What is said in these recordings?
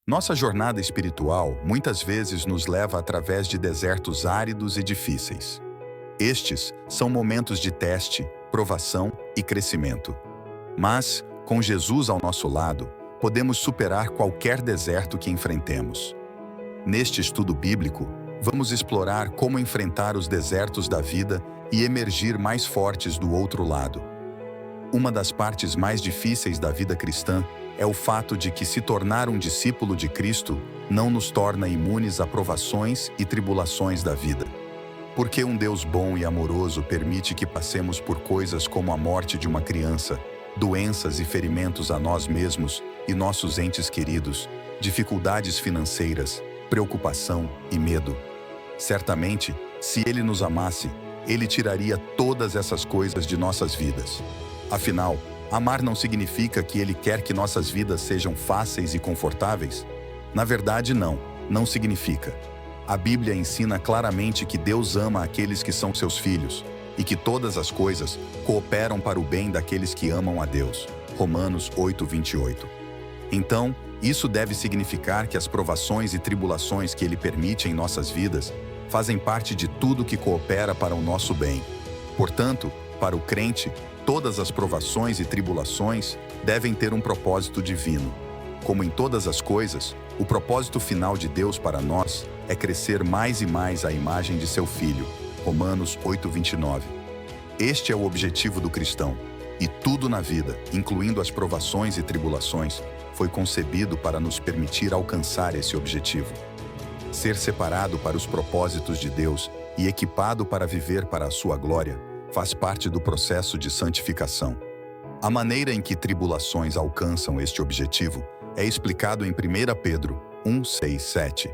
Nossa jornada espiritual muitas vezes nos leva através de desertos áridos e difíceis. Estes são momentos de teste, provação e crescimento. Mas, com Jesus ao nosso lado, podemos superar qualquer deserto que enfrentemos. Neste estudo bíblico, vamos explorar como enfrentar os desertos da vida e emergir mais fortes do outro lado. Uma das partes mais difíceis da vida cristã é o fato de que se tornar um discípulo de Cristo não nos torna imunes a provações e tribulações da vida. Porque um Deus bom e amoroso permite que passemos por coisas como a morte de uma criança, doenças e ferimentos a nós mesmos e nossos entes queridos, dificuldades financeiras, preocupação e medo. Certamente, se Ele nos amasse, Ele tiraria todas essas coisas de nossas vidas. Afinal, amar não significa que Ele quer que nossas vidas sejam fáceis e confortáveis? Na verdade, não significa. A Bíblia ensina claramente que Deus ama aqueles que são seus filhos e que todas as coisas cooperam para o bem daqueles que amam a Deus. Romanos 8:28. Então, isso deve significar que as provações e tribulações que Ele permite em nossas vidas fazem parte de tudo que coopera para o nosso bem. Portanto, para o crente, todas as provações e tribulações devem ter um propósito divino. Como em todas as coisas, o propósito final de Deus para nós é crescer mais e mais à imagem de seu Filho. Romanos 8:29. Este é o objetivo do cristão, e tudo na vida, incluindo as provações e tribulações, foi concebido para nos permitir alcançar esse objetivo. Ser separado para os propósitos de Deus e equipado para viver para a sua glória faz parte do processo de santificação. A maneira em que tribulações alcançam este objetivo é explicado em 1 Pedro 1:6-7.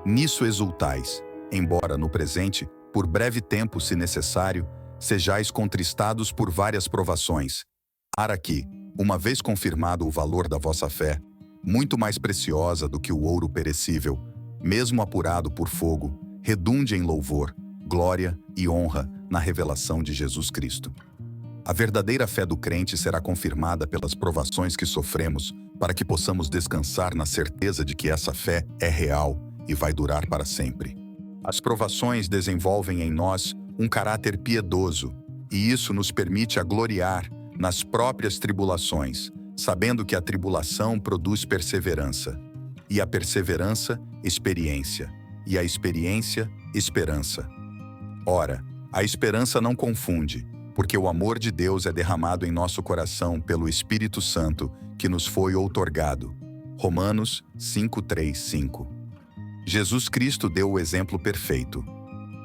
Nisso exultais, embora no presente, por breve tempo se necessário, sejais contristados por várias provações, para que, uma vez confirmado o valor da vossa fé, muito mais preciosa do que o ouro perecível, mesmo apurado por fogo, redunde em louvor, glória e honra na revelação de Jesus Cristo. A verdadeira fé do crente será confirmada pelas provações que sofremos, para que possamos descansar na certeza de que essa fé é real e vai durar para sempre. As provações desenvolvem em nós um caráter piedoso, e isso nos permite gloriar nas próprias tribulações, sabendo que a tribulação produz perseverança, e a perseverança, experiência, e a experiência, esperança. Ora, a esperança não confunde, porque o amor de Deus é derramado em nosso coração pelo Espírito Santo que nos foi outorgado. Romanos 5:3-5. Jesus Cristo deu o exemplo perfeito.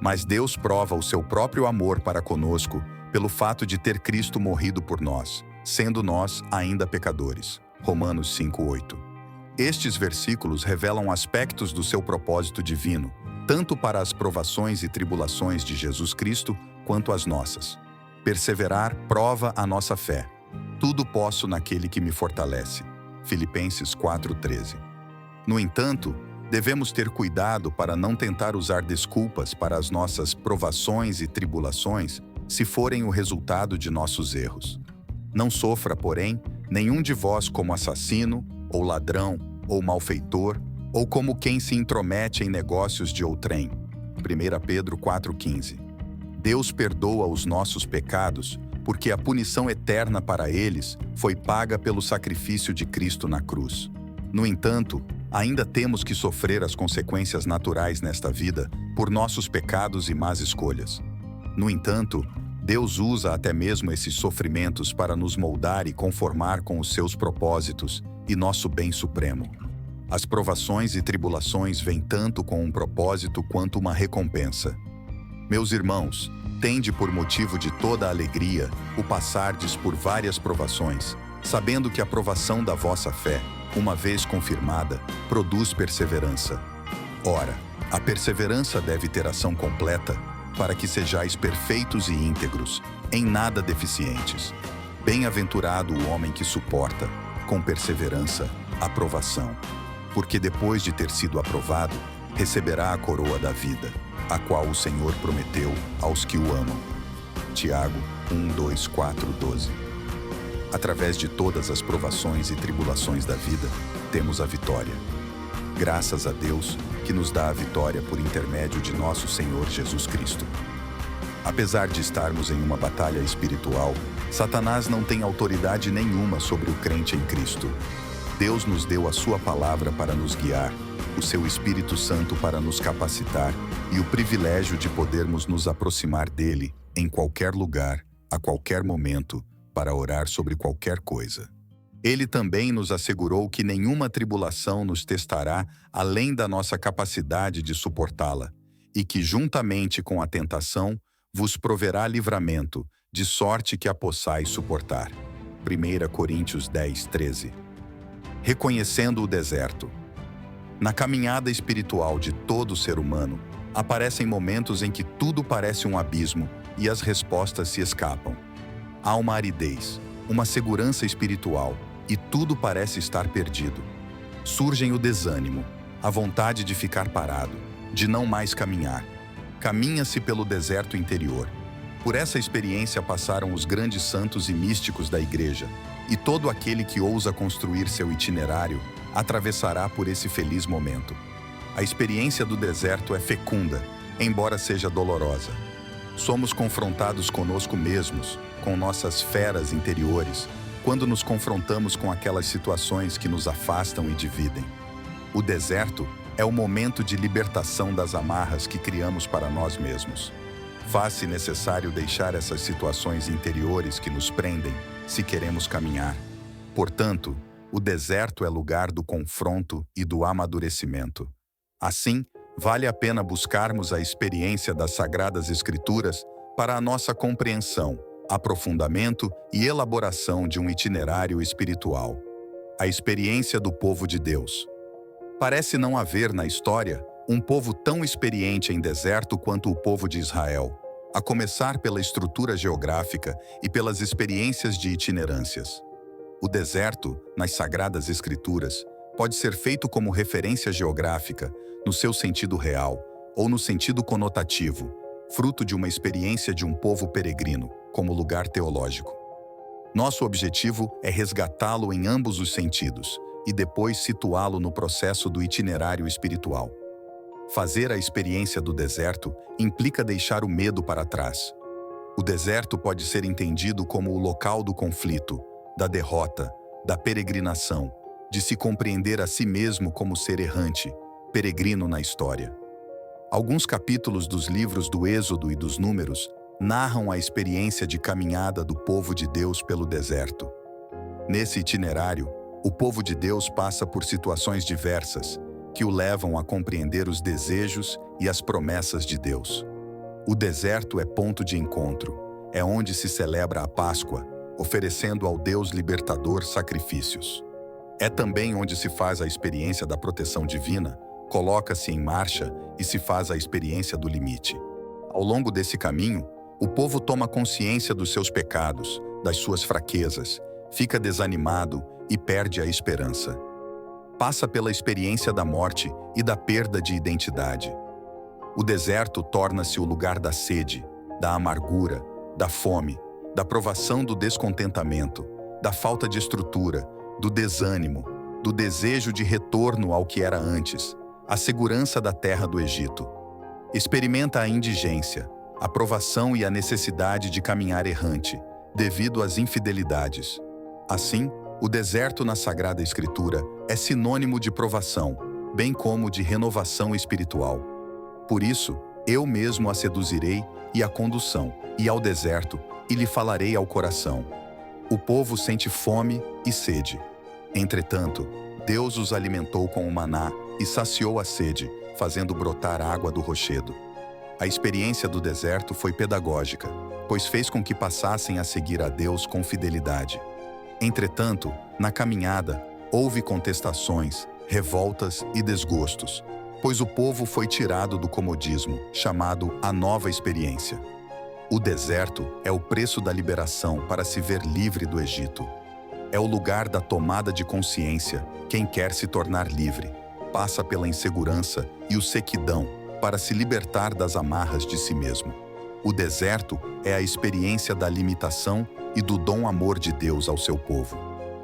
Mas Deus prova o seu próprio amor para conosco pelo fato de ter Cristo morrido por nós, sendo nós ainda pecadores. Romanos 5:8. Estes versículos revelam aspectos do seu propósito divino, tanto para as provações e tribulações de Jesus Cristo quanto as nossas. Perseverar prova a nossa fé. Tudo posso naquele que me fortalece. Filipenses 4:13. No entanto, devemos ter cuidado para não tentar usar desculpas para as nossas provações e tribulações se forem o resultado de nossos erros. Não sofra, porém, nenhum de vós como assassino, ou ladrão, ou malfeitor, ou como quem se intromete em negócios de outrem. 1 Pedro 4:15. Deus perdoa os nossos pecados, porque a punição eterna para eles foi paga pelo sacrifício de Cristo na cruz. No entanto, ainda temos que sofrer as consequências naturais nesta vida por nossos pecados e más escolhas. No entanto, Deus usa até mesmo esses sofrimentos para nos moldar e conformar com os seus propósitos e nosso bem supremo. As provações e tribulações vêm tanto com um propósito quanto uma recompensa. Meus irmãos, tende por motivo de toda alegria o passardes por várias provações, sabendo que a provação da vossa fé, uma vez confirmada, produz perseverança. Ora, a perseverança deve ter ação completa, para que sejais perfeitos e íntegros, em nada deficientes. Bem-aventurado o homem que suporta, com perseverança, a provação, porque depois de ter sido aprovado, receberá a coroa da vida, a qual o Senhor prometeu aos que o amam. Tiago 1:2-4-12. Através de todas as provações e tribulações da vida, temos a vitória. graças a Deus, que nos dá a vitória por intermédio de nosso Senhor Jesus Cristo. Apesar de estarmos em uma batalha espiritual, Satanás não tem autoridade nenhuma sobre o crente em Cristo. Deus nos deu a sua palavra para nos guiar, o seu Espírito Santo para nos capacitar e o privilégio de podermos nos aproximar dele em qualquer lugar, a qualquer momento, para orar sobre qualquer coisa. Ele também nos assegurou que nenhuma tribulação nos testará além da nossa capacidade de suportá-la, e que, juntamente com a tentação, vos proverá livramento, de sorte que a possais suportar. 1 Coríntios 10, 13. Reconhecendo o deserto. Na caminhada espiritual de todo ser humano, aparecem momentos em que tudo parece um abismo e as respostas se escapam. Há uma aridez, uma segurança espiritual, e tudo parece estar perdido. Surgem o desânimo, a vontade de ficar parado, de não mais caminhar. Caminha-se pelo deserto interior. Por essa experiência passaram os grandes santos e místicos da Igreja, e todo aquele que ousa construir seu itinerário atravessará por esse feliz momento. A experiência do deserto é fecunda, embora seja dolorosa. Somos confrontados conosco mesmos, com nossas feras interiores, quando nos confrontamos com aquelas situações que nos afastam e dividem. O deserto é o momento de libertação das amarras que criamos para nós mesmos. Faz-se necessário deixar essas situações interiores que nos prendem, se queremos caminhar. Portanto, o deserto é lugar do confronto e do amadurecimento. Assim, vale a pena buscarmos a experiência das Sagradas Escrituras para a nossa compreensão, aprofundamento e elaboração de um itinerário espiritual. A experiência do povo de Deus. Parece não haver na história um povo tão experiente em deserto quanto o povo de Israel, a começar pela estrutura geográfica e pelas experiências de itinerâncias. O deserto, nas Sagradas Escrituras, pode ser feito como referência geográfica, no seu sentido real, ou no sentido conotativo, fruto de uma experiência de um povo peregrino, como lugar teológico. Nosso objetivo é resgatá-lo em ambos os sentidos e depois situá-lo no processo do itinerário espiritual. Fazer a experiência do deserto implica deixar o medo para trás. O deserto pode ser entendido como o local do conflito, da derrota, da peregrinação, de se compreender a si mesmo como ser errante, peregrino na história. Alguns capítulos dos livros do Êxodo e dos Números narram a experiência de caminhada do povo de Deus pelo deserto. Nesse itinerário, o povo de Deus passa por situações diversas, que o levam a compreender os desejos e as promessas de Deus. O deserto é ponto de encontro, é onde se celebra a Páscoa, oferecendo ao Deus libertador sacrifícios. É também onde se faz a experiência da proteção divina, coloca-se em marcha e se faz a experiência do limite. Ao longo desse caminho, o povo toma consciência dos seus pecados, das suas fraquezas, fica desanimado e perde a esperança. Passa pela experiência da morte e da perda de identidade. O deserto torna-se o lugar da sede, da amargura, da fome, da provação do descontentamento, da falta de estrutura, do desânimo, do desejo de retorno ao que era antes, a segurança da terra do Egito. Experimenta a indigência, a provação e a necessidade de caminhar errante, devido às infidelidades. Assim, o deserto na Sagrada Escritura é sinônimo de provação, bem como de renovação espiritual. Por isso, eu mesmo a seduzirei e a condução, e ao deserto, e lhe falarei ao coração. O povo sente fome e sede. Entretanto, Deus os alimentou com o maná e saciou a sede, fazendo brotar água do rochedo. A experiência do deserto foi pedagógica, pois fez com que passassem a seguir a Deus com fidelidade. Entretanto, na caminhada, houve contestações, revoltas e desgostos, pois o povo foi tirado do comodismo, chamado a nova experiência. O deserto é o preço da liberação para se ver livre do Egito. É o lugar da tomada de consciência. Quem quer se tornar livre passa pela insegurança e o sequidão para se libertar das amarras de si mesmo. O deserto é a experiência da limitação e do dom amor de Deus ao seu povo.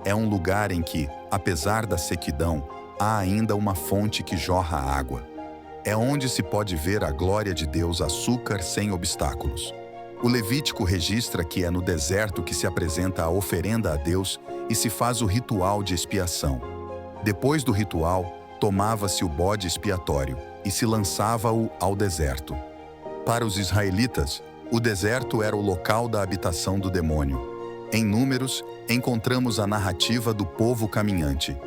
É um lugar em que, apesar da sequidão, há ainda uma fonte que jorra água. É onde se pode ver a glória de Deus, açúcar sem obstáculos. O Levítico registra que é no deserto que se apresenta a oferenda a Deus e se faz o ritual de expiação. Depois do ritual, tomava-se o bode expiatório e se lançava-o ao deserto. Para os israelitas, o deserto era o local da habitação do demônio. Em Números, encontramos a narrativa do povo caminhante.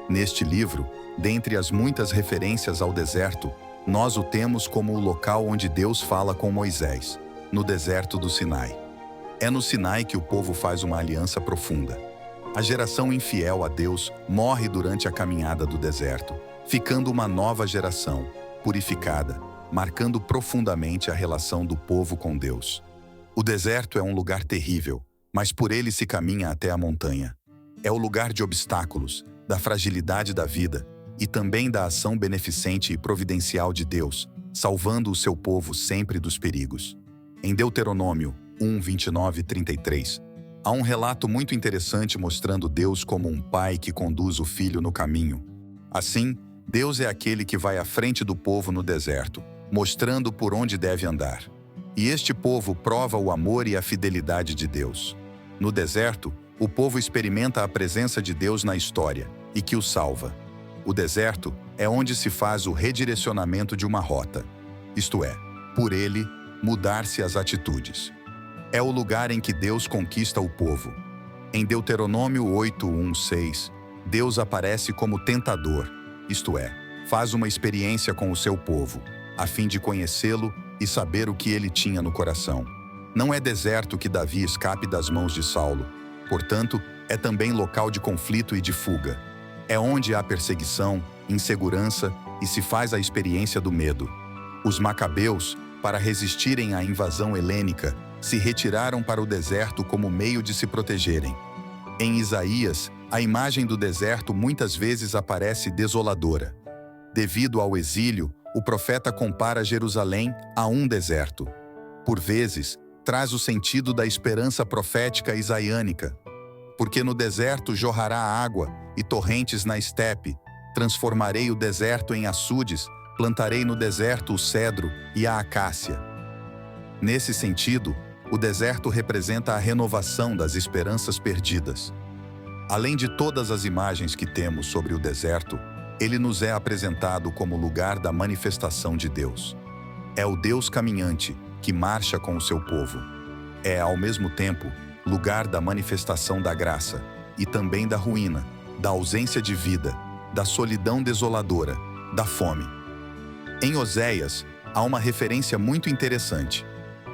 Neste livro, dentre as muitas referências ao deserto, nós o temos como o local onde Deus fala com Moisés, no deserto do Sinai. É no Sinai que o povo faz uma aliança profunda. A geração infiel a Deus morre durante a caminhada do deserto, ficando uma nova geração, purificada, marcando profundamente a relação do povo com Deus. O deserto é um lugar terrível, mas por ele se caminha até a montanha. É o lugar de obstáculos, da fragilidade da vida e também da ação beneficente e providencial de Deus, salvando o seu povo sempre dos perigos. Em Deuteronômio 1, 29 e 33, há um relato muito interessante mostrando Deus como um pai que conduz o filho no caminho. Assim, Deus é aquele que vai à frente do povo no deserto, mostrando por onde deve andar. E este povo prova o amor e a fidelidade de Deus. No deserto, o povo experimenta a presença de Deus na história e que o salva. O deserto é onde se faz o redirecionamento de uma rota, isto é, por ele, mudar-se as atitudes. É o lugar em que Deus conquista o povo. Em Deuteronômio 8, 1, 6, Deus aparece como tentador, isto é, faz uma experiência com o seu povo, a fim de conhecê-lo e saber o que ele tinha no coração. Não é deserto que Davi escape das mãos de Saulo, portanto, é também local de conflito e de fuga. É onde há perseguição, insegurança e se faz a experiência do medo. Os macabeus, para resistirem à invasão helênica, se retiraram para o deserto como meio de se protegerem. Em Isaías, a imagem do deserto muitas vezes aparece desoladora. Devido ao exílio, o profeta compara Jerusalém a um deserto. Por vezes, traz o sentido da esperança profética isaiânica. Porque no deserto jorrará água e torrentes na estepe, transformarei o deserto em açudes, plantarei no deserto o cedro e a acácia. Nesse sentido, o deserto representa a renovação das esperanças perdidas. Além de todas as imagens que temos sobre o deserto, ele nos é apresentado como lugar da manifestação de Deus. É o Deus caminhante que marcha com o seu povo. É, ao mesmo tempo, lugar da manifestação da graça e também da ruína, da ausência de vida, da solidão desoladora, da fome. Em Oséias, há uma referência muito interessante.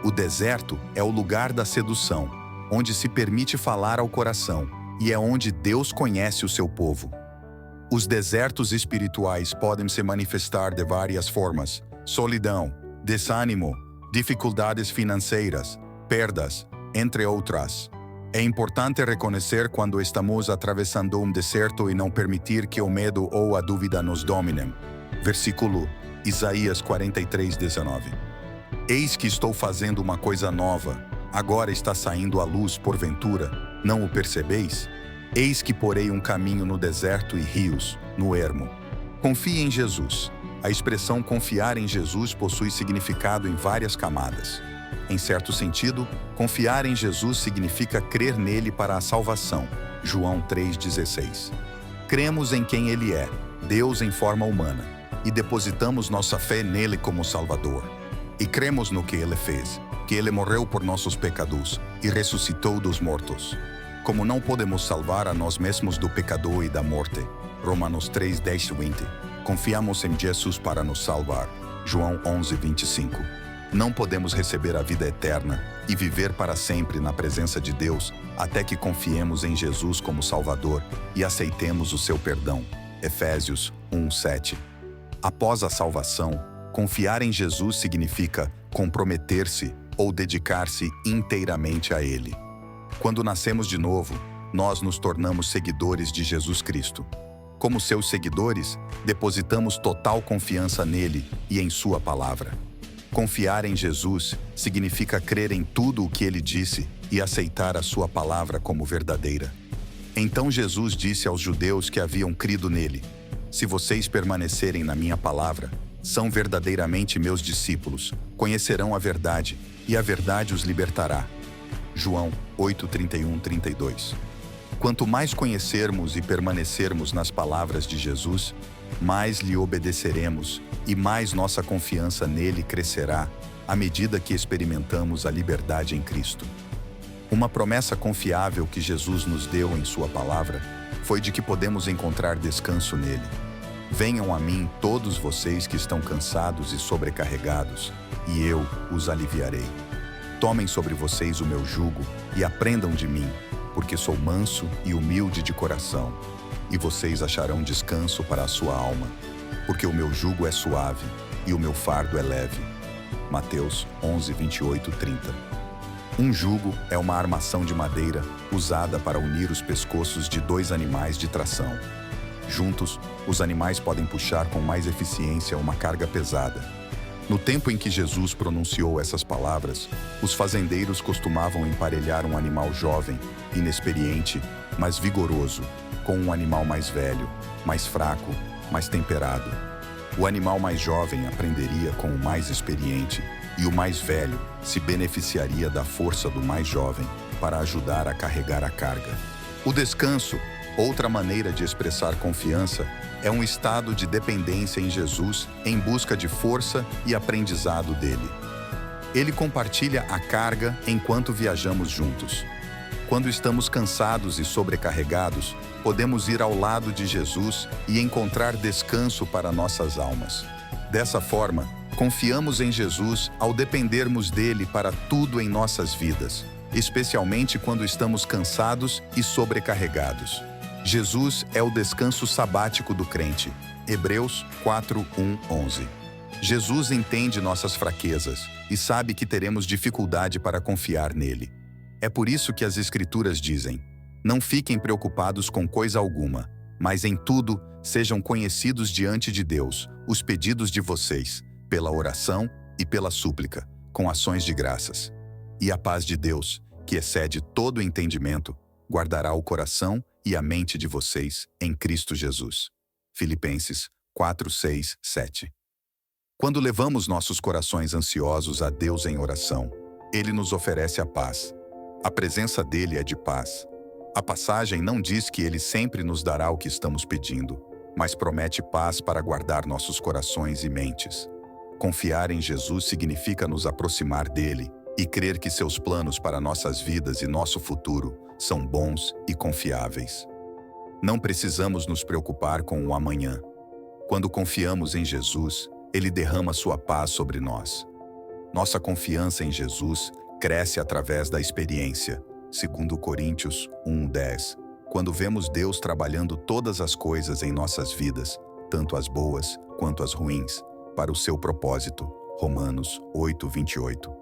O deserto é o lugar da sedução, onde se permite falar ao coração, e é onde Deus conhece o seu povo. Os desertos espirituais podem se manifestar de várias formas: solidão, desânimo, dificuldades financeiras, perdas, entre outras. É importante reconhecer quando estamos atravessando um deserto e não permitir que o medo ou a dúvida nos dominem. Versículo Isaías 43, 19. Eis que estou fazendo uma coisa nova, agora está saindo à luz porventura, não o percebeis? Eis que porei um caminho no deserto e rios, no ermo. Confie em Jesus. A expressão confiar em Jesus possui significado em várias camadas. Em certo sentido, confiar em Jesus significa crer nele para a salvação. João 3,16. Cremos em quem ele é, Deus em forma humana, e depositamos nossa fé nele como Salvador. E cremos no que ele fez, que ele morreu por nossos pecados e ressuscitou dos mortos. Como não podemos salvar a nós mesmos do pecado e da morte, Romanos 3, 10 e 20, confiamos em Jesus para nos salvar, João 11, 25. Não podemos receber a vida eterna e viver para sempre na presença de Deus até que confiemos em Jesus como Salvador e aceitemos o seu perdão, Efésios 1, 7. Após a salvação, confiar em Jesus significa comprometer-se ou dedicar-se inteiramente a Ele. Quando nascemos de novo, nós nos tornamos seguidores de Jesus Cristo. Como seus seguidores, depositamos total confiança nele e em sua palavra. Confiar em Jesus significa crer em tudo o que ele disse e aceitar a sua palavra como verdadeira. Então Jesus disse aos judeus que haviam crido nele: Se vocês permanecerem na minha palavra, são verdadeiramente meus discípulos, conhecerão a verdade, e a verdade os libertará. João 8:31-32. Quanto mais conhecermos e permanecermos nas palavras de Jesus, mais lhe obedeceremos e mais nossa confiança nele crescerá à medida que experimentamos a liberdade em Cristo. Uma promessa confiável que Jesus nos deu em sua palavra foi de que podemos encontrar descanso nele. Venham a mim todos vocês que estão cansados e sobrecarregados, e eu os aliviarei. Tomem sobre vocês o meu jugo e aprendam de mim, porque sou manso e humilde de coração, e vocês acharão descanso para a sua alma, porque o meu jugo é suave e o meu fardo é leve. Mateus 11:28-30. Um jugo é uma armação de madeira usada para unir os pescoços de dois animais de tração. Juntos, os animais podem puxar com mais eficiência uma carga pesada. No tempo em que Jesus pronunciou essas palavras, os fazendeiros costumavam emparelhar um animal jovem, inexperiente, mas vigoroso, com um animal mais velho, mais fraco, mais temperado. O animal mais jovem aprenderia com o mais experiente, e o mais velho se beneficiaria da força do mais jovem para ajudar a carregar a carga. O descanso, outra maneira de expressar confiança, é um estado de dependência em Jesus em busca de força e aprendizado dele. Ele compartilha a carga enquanto viajamos juntos. Quando estamos cansados e sobrecarregados, podemos ir ao lado de Jesus e encontrar descanso para nossas almas. Dessa forma, confiamos em Jesus ao dependermos dele para tudo em nossas vidas, especialmente quando estamos cansados e sobrecarregados. Jesus é o descanso sabático do crente. Hebreus 4:1-11. Jesus entende nossas fraquezas e sabe que teremos dificuldade para confiar nele. É por isso que as Escrituras dizem: não fiquem preocupados com coisa alguma, mas em tudo sejam conhecidos diante de Deus os pedidos de vocês, pela oração e pela súplica, com ações de graças. E a paz de Deus, que excede todo entendimento, guardará o coração e a mente de vocês em Cristo Jesus. Filipenses 4:6-7. Quando levamos nossos corações ansiosos a Deus em oração, Ele nos oferece a paz. A presença dele é de paz. A passagem não diz que Ele sempre nos dará o que estamos pedindo, mas promete paz para guardar nossos corações e mentes. Confiar em Jesus significa nos aproximar dele e crer que seus planos para nossas vidas e nosso futuro são bons e confiáveis. Não precisamos nos preocupar com o amanhã. Quando confiamos em Jesus, Ele derrama sua paz sobre nós. Nossa confiança em Jesus cresce através da experiência, segundo Coríntios 1:10, quando vemos Deus trabalhando todas as coisas em nossas vidas, tanto as boas quanto as ruins, para o seu propósito, Romanos 8:28.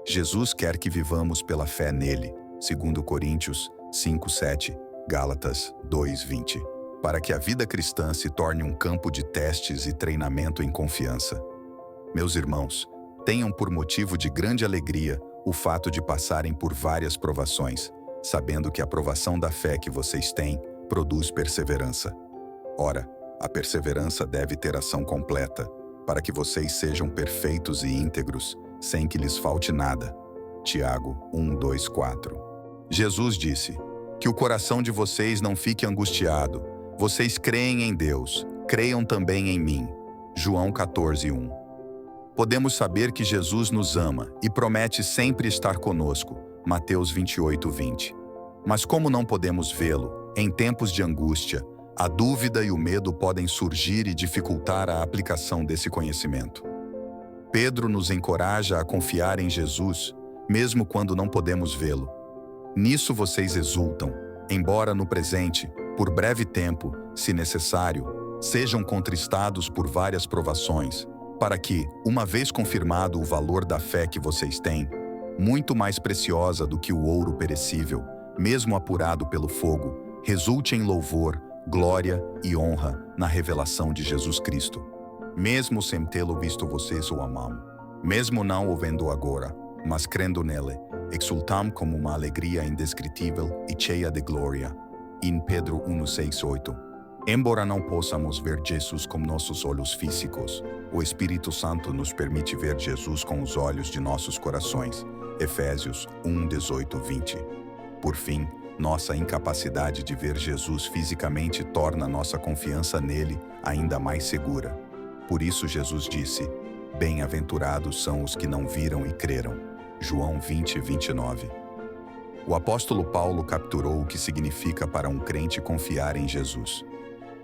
Jesus quer que vivamos pela fé nele, segundo Coríntios 5:7, Gálatas 2:20, para que a vida cristã se torne um campo de testes e treinamento em confiança. Meus irmãos, tenham por motivo de grande alegria o fato de passarem por várias provações, sabendo que a provação da fé que vocês têm produz perseverança. Ora, a perseverança deve ter ação completa, para que vocês sejam perfeitos e íntegros, sem que lhes falte nada. Tiago 1:2-4. Jesus disse: que o coração de vocês não fique angustiado. Vocês creem em Deus, creiam também em mim. João 14:1. Podemos saber que Jesus nos ama e promete sempre estar conosco. Mateus 28:20. Mas como não podemos vê-lo, em tempos de angústia, a dúvida e o medo podem surgir e dificultar a aplicação desse conhecimento. Pedro nos encoraja a confiar em Jesus, mesmo quando não podemos vê-lo. Nisso vocês exultam, embora no presente, por breve tempo, se necessário, sejam contristados por várias provações, para que, uma vez confirmado o valor da fé que vocês têm, muito mais preciosa do que o ouro perecível, mesmo apurado pelo fogo, resulte em louvor, glória e honra na revelação de Jesus Cristo. Mesmo sem tê-lo visto, vocês o amam. Mesmo não o vendo agora, mas crendo nele, exultam como uma alegria indescritível e cheia de glória. Em Pedro 1:6-8. Embora não possamos ver Jesus com nossos olhos físicos, o Espírito Santo nos permite ver Jesus com os olhos de nossos corações. Efésios 1, 18, 20. Por fim, nossa incapacidade de ver Jesus fisicamente torna nossa confiança nele ainda mais segura. Por isso Jesus disse: "Bem-aventurados são os que não viram e creram." João 20, 29. O apóstolo Paulo capturou o que significa para um crente confiar em Jesus.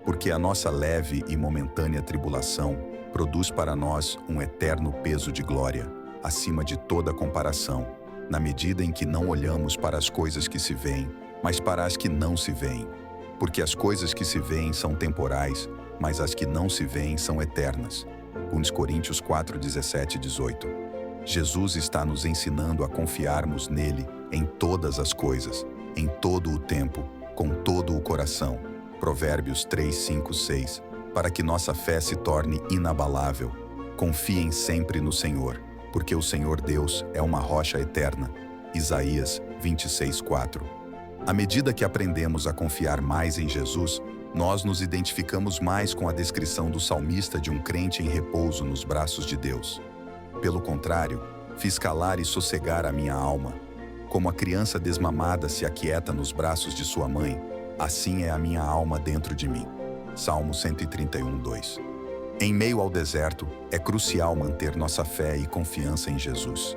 Porque a nossa leve e momentânea tribulação produz para nós um eterno peso de glória, acima de toda comparação, na medida em que não olhamos para as coisas que se veem, mas para as que não se veem. Porque as coisas que se veem são temporais, mas as que não se veem são eternas. 1 Coríntios 4, 17 e 18. Jesus está nos ensinando a confiarmos nele em todas as coisas, em todo o tempo, com todo o coração. Provérbios 3, 5, 6, para que nossa fé se torne inabalável. Confiem sempre no Senhor, porque o Senhor Deus é uma rocha eterna. Isaías 26, 4. À medida que aprendemos a confiar mais em Jesus, nós nos identificamos mais com a descrição do salmista de um crente em repouso nos braços de Deus. Pelo contrário, fiz calar e sossegar a minha alma. Como a criança desmamada se aquieta nos braços de sua mãe, assim é a minha alma dentro de mim. Salmo 131, 2. Em meio ao deserto, é crucial manter nossa fé e confiança em Jesus.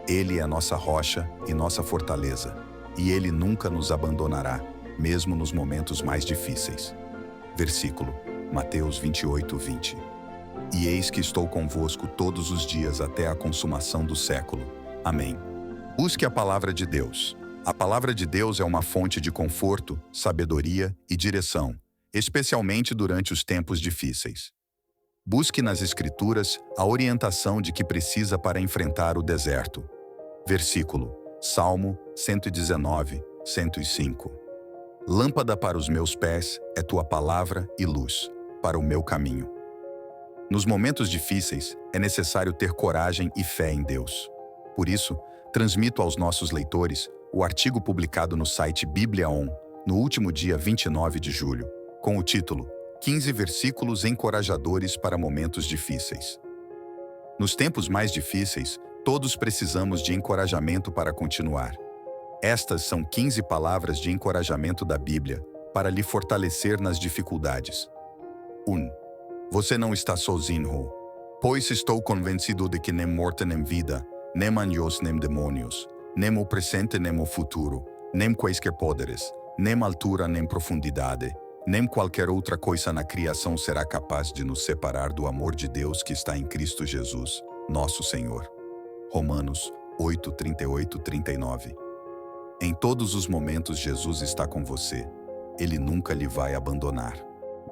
Ele é nossa rocha e nossa fortaleza, e Ele nunca nos abandonará, mesmo nos momentos mais difíceis. Versículo, Mateus 28, 20. E eis que estou convosco todos os dias até a consumação do século. Amém. Busque a palavra de Deus. A palavra de Deus é uma fonte de conforto, sabedoria e direção, especialmente durante os tempos difíceis. Busque nas Escrituras a orientação de que precisa para enfrentar o deserto. Versículo, Salmo 119, 105. Lâmpada para os meus pés é tua palavra e luz para o meu caminho. Nos momentos difíceis, é necessário ter coragem e fé em Deus. Por isso, transmito aos nossos leitores o artigo publicado no site Bíblia On, no último dia 29 de julho, com o título 15 versículos encorajadores para momentos difíceis. Nos tempos mais difíceis, todos precisamos de encorajamento para continuar. Estas são 15 palavras de encorajamento da Bíblia para lhe fortalecer nas dificuldades. 1. Você não está sozinho, pois estou convencido de que nem morte nem vida, nem anjos nem demônios, nem o presente nem o futuro, nem quaisquer poderes, nem altura nem profundidade, nem qualquer outra coisa na criação será capaz de nos separar do amor de Deus que está em Cristo Jesus, nosso Senhor. Romanos 8, 38, 39. Em todos os momentos Jesus está com você. Ele nunca lhe vai abandonar.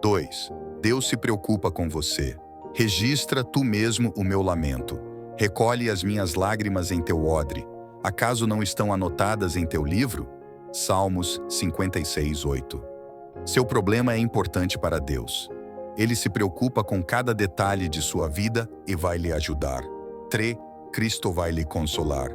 2. Deus se preocupa com você. Registra tu mesmo o meu lamento. Recolhe as minhas lágrimas em teu odre. Acaso não estão anotadas em teu livro? Salmos 56, 8. Seu problema é importante para Deus. Ele se preocupa com cada detalhe de sua vida e vai lhe ajudar. 3. Cristo vai lhe consolar.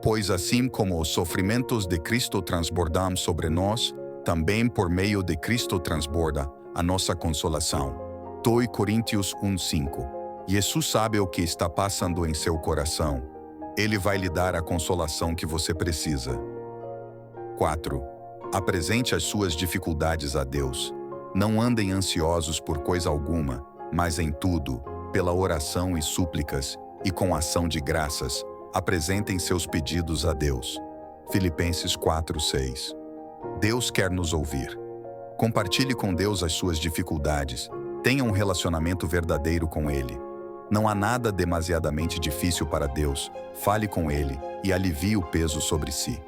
Pois assim como os sofrimentos de Cristo transbordam sobre nós, também por meio de Cristo transborda a nossa consolação. 2 Coríntios 1, 5. Jesus sabe o que está passando em seu coração. Ele vai lhe dar a consolação que você precisa. 4. Apresente as suas dificuldades a Deus. Não andem ansiosos por coisa alguma, mas em tudo, pela oração e súplicas, e com ação de graças, apresentem seus pedidos a Deus. Filipenses 4, 6. Deus quer nos ouvir. Compartilhe com Deus as suas dificuldades. Tenha um relacionamento verdadeiro com Ele. Não há nada demasiadamente difícil para Deus. Fale com Ele e alivie o peso sobre si.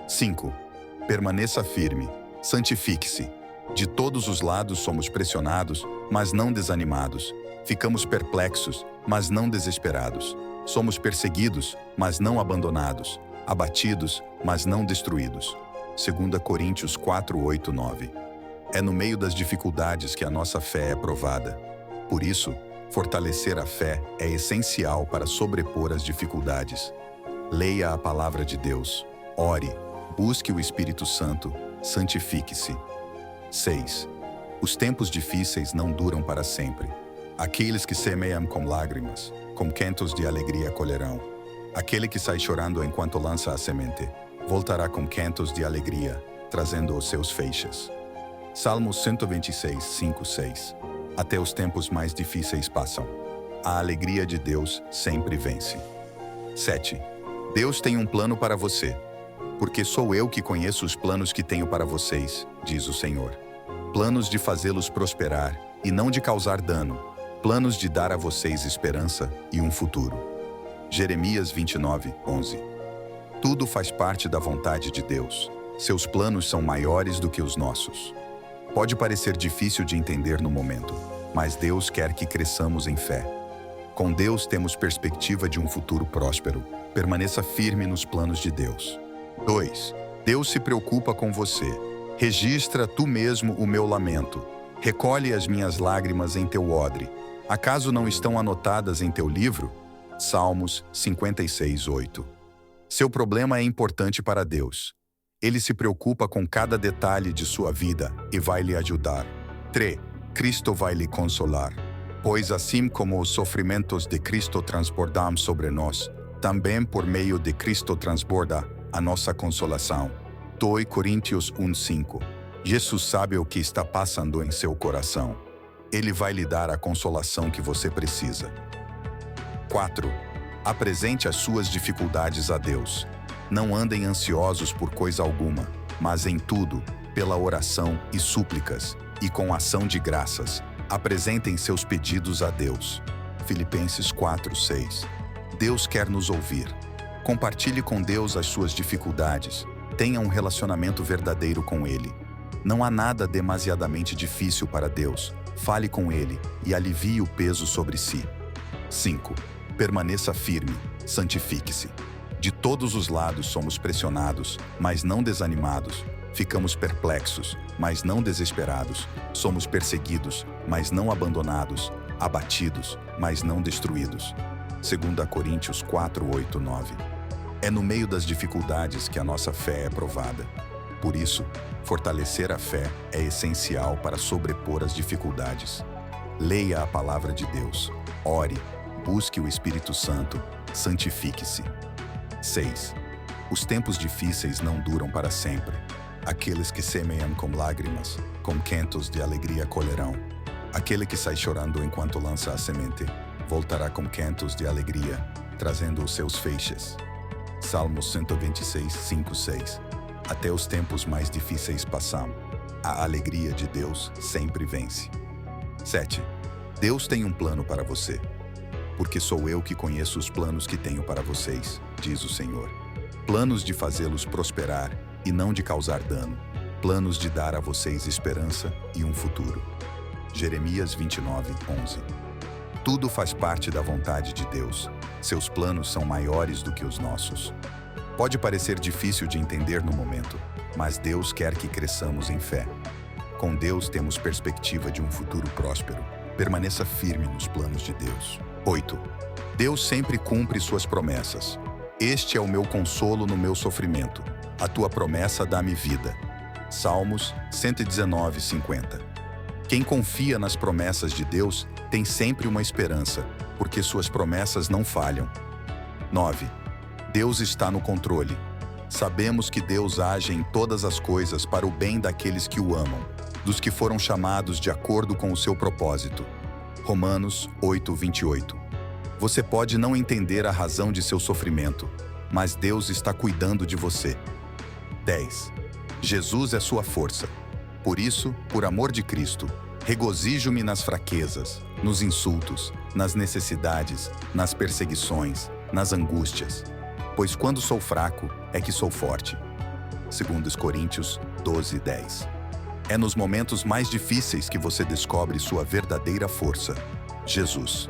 5. Permaneça firme. Santifique-se. De todos os lados somos pressionados, mas não desanimados. Ficamos perplexos, mas não desesperados. Somos perseguidos, mas não abandonados. Abatidos, mas não destruídos. 2 Coríntios 4, 8, 9. É no meio das dificuldades que a nossa fé é provada. Por isso, fortalecer a fé é essencial para sobrepor as dificuldades. Leia a palavra de Deus, ore, busque o Espírito Santo, santifique-se. 6. Os tempos difíceis não duram para sempre. Aqueles que semeiam com lágrimas, com cantos de alegria colherão. Aquele que sai chorando enquanto lança a semente, voltará com cantos de alegria, trazendo os seus feixes. Salmos 126, 5, 6. Até os tempos mais difíceis passam. A alegria de Deus sempre vence. 7. Deus tem um plano para você. Porque sou eu que conheço os planos que tenho para vocês, diz o Senhor. Planos de fazê-los prosperar e não de causar dano. Planos de dar a vocês esperança e um futuro. Jeremias 29, 11. Tudo faz parte da vontade de Deus. Seus planos são maiores do que os nossos. Pode parecer difícil de entender no momento, mas Deus quer que cresçamos em fé. Com Deus temos perspectiva de um futuro próspero. Permaneça firme nos planos de Deus. 2. Deus se preocupa com você. Registra tu mesmo o meu lamento. Recolhe as minhas lágrimas em teu odre. Acaso não estão anotadas em teu livro? Salmos 56, 8. Seu problema é importante para Deus. Ele se preocupa com cada detalhe de sua vida e vai lhe ajudar. 3. Cristo vai lhe consolar. Pois assim como os sofrimentos de Cristo transbordam sobre nós, também por meio de Cristo transborda a nossa consolação. 2 Coríntios 1, 5. Jesus sabe o que está passando em seu coração. Ele vai lhe dar a consolação que você precisa. 4. Apresente as suas dificuldades a Deus. Não andem ansiosos por coisa alguma, mas em tudo, pela oração e súplicas, e com ação de graças, apresentem seus pedidos a Deus. Filipenses 4, 6. Deus quer nos ouvir. Compartilhe com Deus as suas dificuldades. Tenha um relacionamento verdadeiro com Ele. Não há nada demasiadamente difícil para Deus. Fale com Ele e alivie o peso sobre si. 5. Permaneça firme, santifique-se. De todos os lados somos pressionados, mas não desanimados. Ficamos perplexos, mas não desesperados. Somos perseguidos, mas não abandonados. Abatidos, mas não destruídos. 2 Coríntios 4, 8, 9. É no meio das dificuldades que a nossa fé é provada. Por isso, fortalecer a fé é essencial para sobrepor as dificuldades. Leia a palavra de Deus, ore, busque o Espírito Santo, santifique-se. 6. Os tempos difíceis não duram para sempre. Aqueles que semeiam com lágrimas, com cantos de alegria colherão. Aquele que sai chorando enquanto lança a semente, voltará com cantos de alegria, trazendo os seus feixes. Salmos 126, 5, 6. Até os tempos mais difíceis passam. A alegria de Deus sempre vence. 7. Deus tem um plano para você. Porque sou eu que conheço os planos que tenho para vocês, diz o Senhor. Planos de fazê-los prosperar e não de causar dano. Planos de dar a vocês esperança e um futuro. Jeremias 29, 11. Tudo faz parte da vontade de Deus. Seus planos são maiores do que os nossos. Pode parecer difícil de entender no momento, mas Deus quer que cresçamos em fé. Com Deus temos perspectiva de um futuro próspero. Permaneça firme nos planos de Deus. 8. Deus sempre cumpre suas promessas. Este é o meu consolo no meu sofrimento. A tua promessa dá-me vida. Salmos 119, 50. Quem confia nas promessas de Deus tem sempre uma esperança, porque suas promessas não falham. 9. Deus está no controle. Sabemos que Deus age em todas as coisas para o bem daqueles que o amam, dos que foram chamados de acordo com o seu propósito. Romanos 8, 28. Você pode não entender a razão de seu sofrimento, mas Deus está cuidando de você. 10. Jesus é sua força. Por isso, por amor de Cristo, regozijo-me nas fraquezas, nos insultos, nas necessidades, nas perseguições, nas angústias. Pois quando sou fraco, é que sou forte. 2 Coríntios 12, 10. É nos momentos mais difíceis que você descobre sua verdadeira força, Jesus.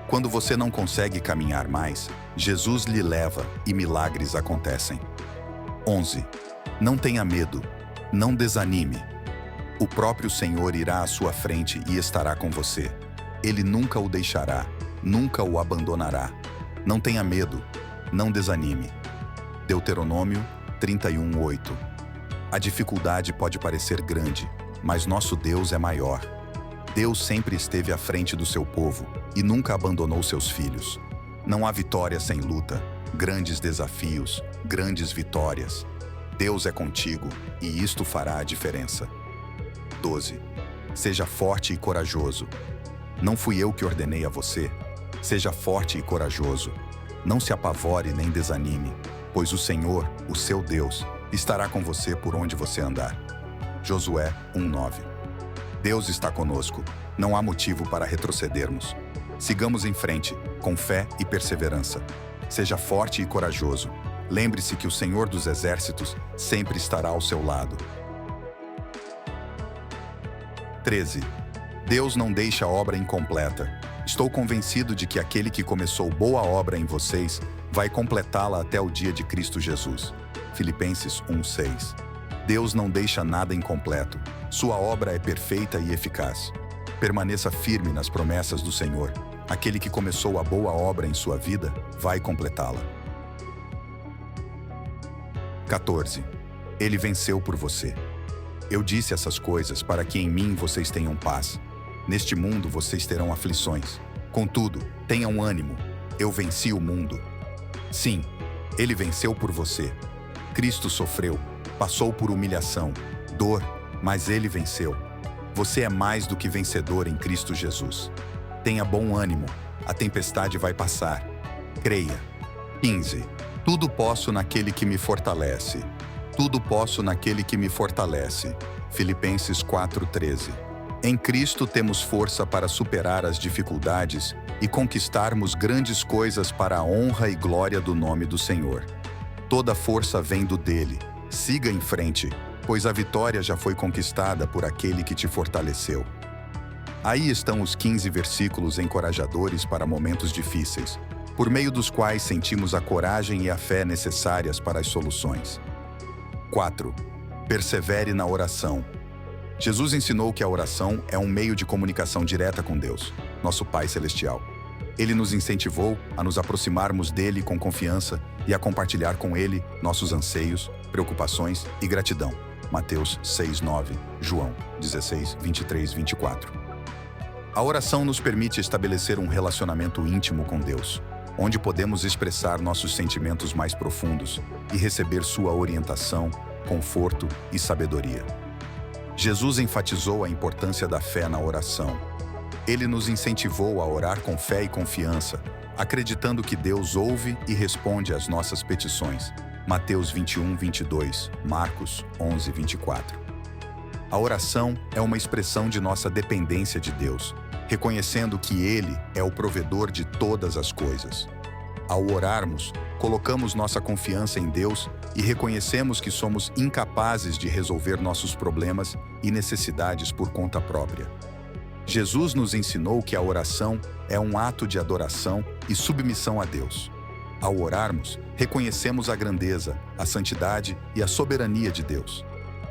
Quando você não consegue caminhar mais, Jesus lhe leva e milagres acontecem. 11. Não tenha medo, não desanime. O próprio Senhor irá à sua frente e estará com você. Ele nunca o deixará, nunca o abandonará. Não tenha medo, não desanime. Deuteronômio 31, 8. A dificuldade pode parecer grande, mas nosso Deus é maior. Deus sempre esteve à frente do seu povo e nunca abandonou seus filhos. Não há vitória sem luta, grandes desafios, grandes vitórias. Deus é contigo e isto fará a diferença. 12. Seja forte e corajoso. Não fui eu que ordenei a você? Seja forte e corajoso. Não se apavore nem desanime, pois o Senhor, o seu Deus, estará com você por onde você andar. Josué 1:9. Deus está conosco. Não há motivo para retrocedermos. Sigamos em frente, com fé e perseverança. Seja forte e corajoso. Lembre-se que o Senhor dos Exércitos sempre estará ao seu lado. 13. Deus não deixa a obra incompleta. Estou convencido de que aquele que começou boa obra em vocês vai completá-la até o dia de Cristo Jesus. Filipenses 1:6. Deus não deixa nada incompleto. Sua obra é perfeita e eficaz. Permaneça firme nas promessas do Senhor. Aquele que começou a boa obra em sua vida vai completá-la. 14. Ele venceu por você. Eu disse essas coisas para que em mim vocês tenham paz. Neste mundo vocês terão aflições. Contudo, tenham ânimo. Eu venci o mundo. Sim, ele venceu por você. Cristo sofreu, passou por humilhação, dor, mas ele venceu. Você é mais do que vencedor em Cristo Jesus. Tenha bom ânimo, a tempestade vai passar. Creia. 15. Tudo posso naquele que me fortalece. Tudo posso naquele que me fortalece. Filipenses 4:13. Em Cristo temos força para superar as dificuldades e conquistarmos grandes coisas para a honra e glória do nome do Senhor. Toda força vem do dele. Siga em frente, pois a vitória já foi conquistada por aquele que te fortaleceu. Aí estão os 15 versículos encorajadores para momentos difíceis, por meio dos quais sentimos a coragem e a fé necessárias para as soluções. 4. Persevere na oração. Jesus ensinou que a oração é um meio de comunicação direta com Deus, nosso Pai Celestial. Ele nos incentivou a nos aproximarmos dele com confiança e a compartilhar com ele nossos anseios, preocupações e gratidão. Mateus 6:9, João 16:23-24. A oração nos permite estabelecer um relacionamento íntimo com Deus, onde podemos expressar nossos sentimentos mais profundos e receber sua orientação, conforto e sabedoria. Jesus enfatizou a importância da fé na oração. Ele nos incentivou a orar com fé e confiança, acreditando que Deus ouve e responde às nossas petições. Mateus 21:22, Marcos 11:24. A oração é uma expressão de nossa dependência de Deus, reconhecendo que Ele é o provedor de todas as coisas. Ao orarmos, colocamos nossa confiança em Deus e reconhecemos que somos incapazes de resolver nossos problemas e necessidades por conta própria. Jesus nos ensinou que a oração é um ato de adoração e submissão a Deus. Ao orarmos, reconhecemos a grandeza, a santidade e a soberania de Deus.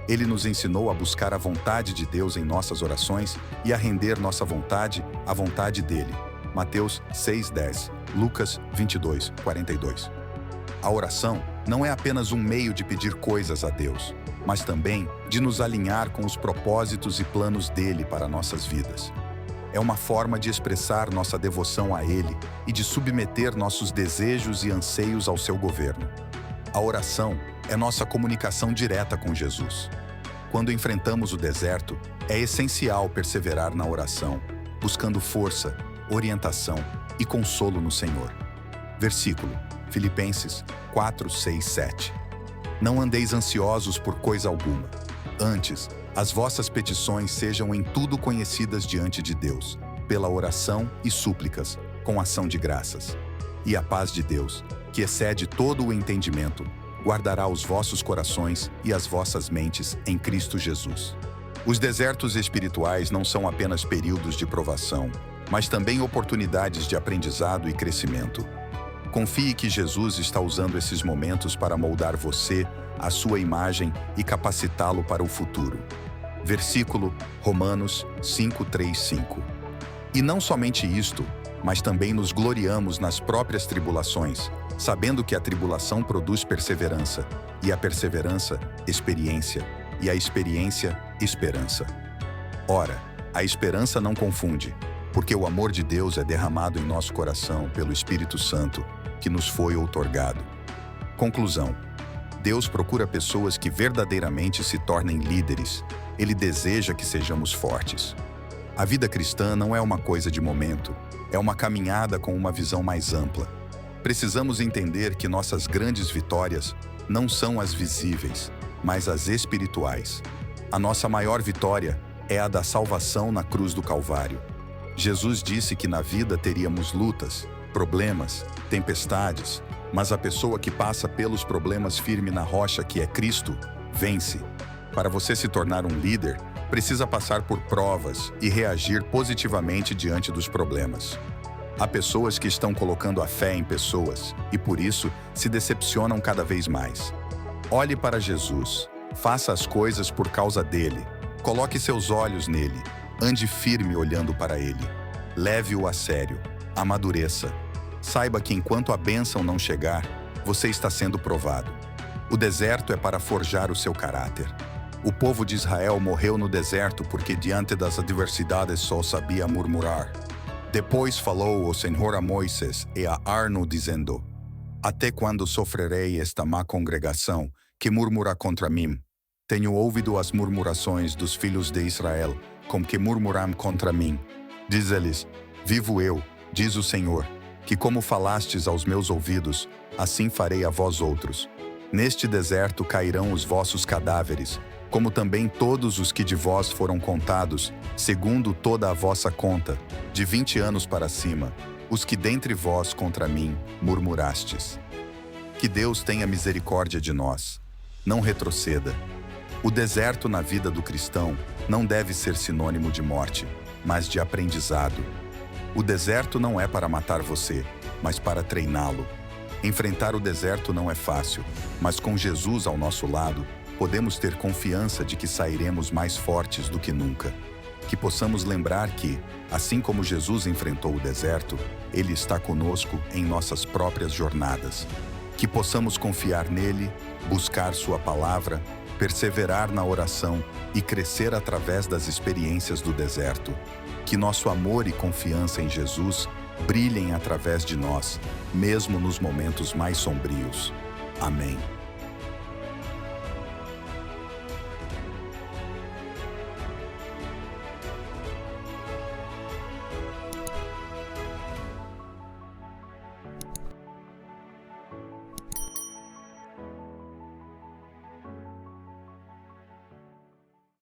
Ele nos ensinou a buscar a vontade de Deus em nossas orações e a render nossa vontade à vontade dele. Mateus 6:10, Lucas 22:42. A oração não é apenas um meio de pedir coisas a Deus, mas também de nos alinhar com os propósitos e planos dele para nossas vidas. É uma forma de expressar nossa devoção a ele e de submeter nossos desejos e anseios ao seu governo. A oração é nossa comunicação direta com Jesus. Quando enfrentamos o deserto, é essencial perseverar na oração, buscando força, orientação e consolo no Senhor. Versículo, Filipenses 4:6-7. Não andeis ansiosos por coisa alguma. Antes, as vossas petições sejam em tudo conhecidas diante de Deus, pela oração e súplicas, com ação de graças. E a paz de Deus, que excede todo o entendimento, guardará os vossos corações e as vossas mentes em Cristo Jesus. Os desertos espirituais não são apenas períodos de provação, mas também oportunidades de aprendizado e crescimento. Confie que Jesus está usando esses momentos para moldar você, a sua imagem e capacitá-lo para o futuro. Versículo, Romanos 5:3-5. E não somente isto, mas também nos gloriamos nas próprias tribulações, sabendo que a tribulação produz perseverança, e a perseverança, experiência, e a experiência, Esperança. Ora, a esperança não confunde, porque o amor de Deus é derramado em nosso coração pelo Espírito Santo, que nos foi outorgado. Conclusão. Deus procura pessoas que verdadeiramente se tornem líderes. Ele deseja que sejamos fortes. A vida cristã não é uma coisa de momento, é uma caminhada com uma visão mais ampla. Precisamos entender que nossas grandes vitórias não são as visíveis, mas as espirituais. A nossa maior vitória é a da salvação na cruz do Calvário. Jesus disse que na vida teríamos lutas, problemas, tempestades, mas a pessoa que passa pelos problemas firme na rocha que é Cristo, vence. Para você se tornar um líder, precisa passar por provas e reagir positivamente diante dos problemas. Há pessoas que estão colocando a fé em pessoas e, por isso, se decepcionam cada vez mais. Olhe para Jesus, faça as coisas por causa dele, coloque seus olhos nele, ande firme olhando para ele. Leve-o a sério, amadureça. Saiba que enquanto a bênção não chegar, você está sendo provado. O deserto é para forjar o seu caráter. O povo de Israel morreu no deserto porque diante das adversidades só sabia murmurar. Depois falou o Senhor a Moisés e a Arno dizendo: Até quando sofrerei esta má congregação que murmura contra mim? Tenho ouvido as murmurações dos filhos de Israel, com que murmuram contra mim. Diz-lhes: Vivo eu, diz o Senhor, que como falastes aos meus ouvidos, assim farei a vós outros. Neste deserto cairão os vossos cadáveres, como também todos os que de vós foram contados, segundo toda a vossa conta, de 20 anos para cima, os que dentre vós contra mim murmurastes. Que Deus tenha misericórdia de nós. Não retroceda. O deserto na vida do cristão não deve ser sinônimo de morte, mas de aprendizado. O deserto não é para matar você, mas para treiná-lo. Enfrentar o deserto não é fácil, mas com Jesus ao nosso lado, podemos ter confiança de que sairemos mais fortes do que nunca. Que possamos lembrar que, assim como Jesus enfrentou o deserto, Ele está conosco em nossas próprias jornadas. Que possamos confiar nele, buscar Sua palavra, perseverar na oração e crescer através das experiências do deserto. Que nosso amor e confiança em Jesus brilhem através de nós, mesmo nos momentos mais sombrios. Amém.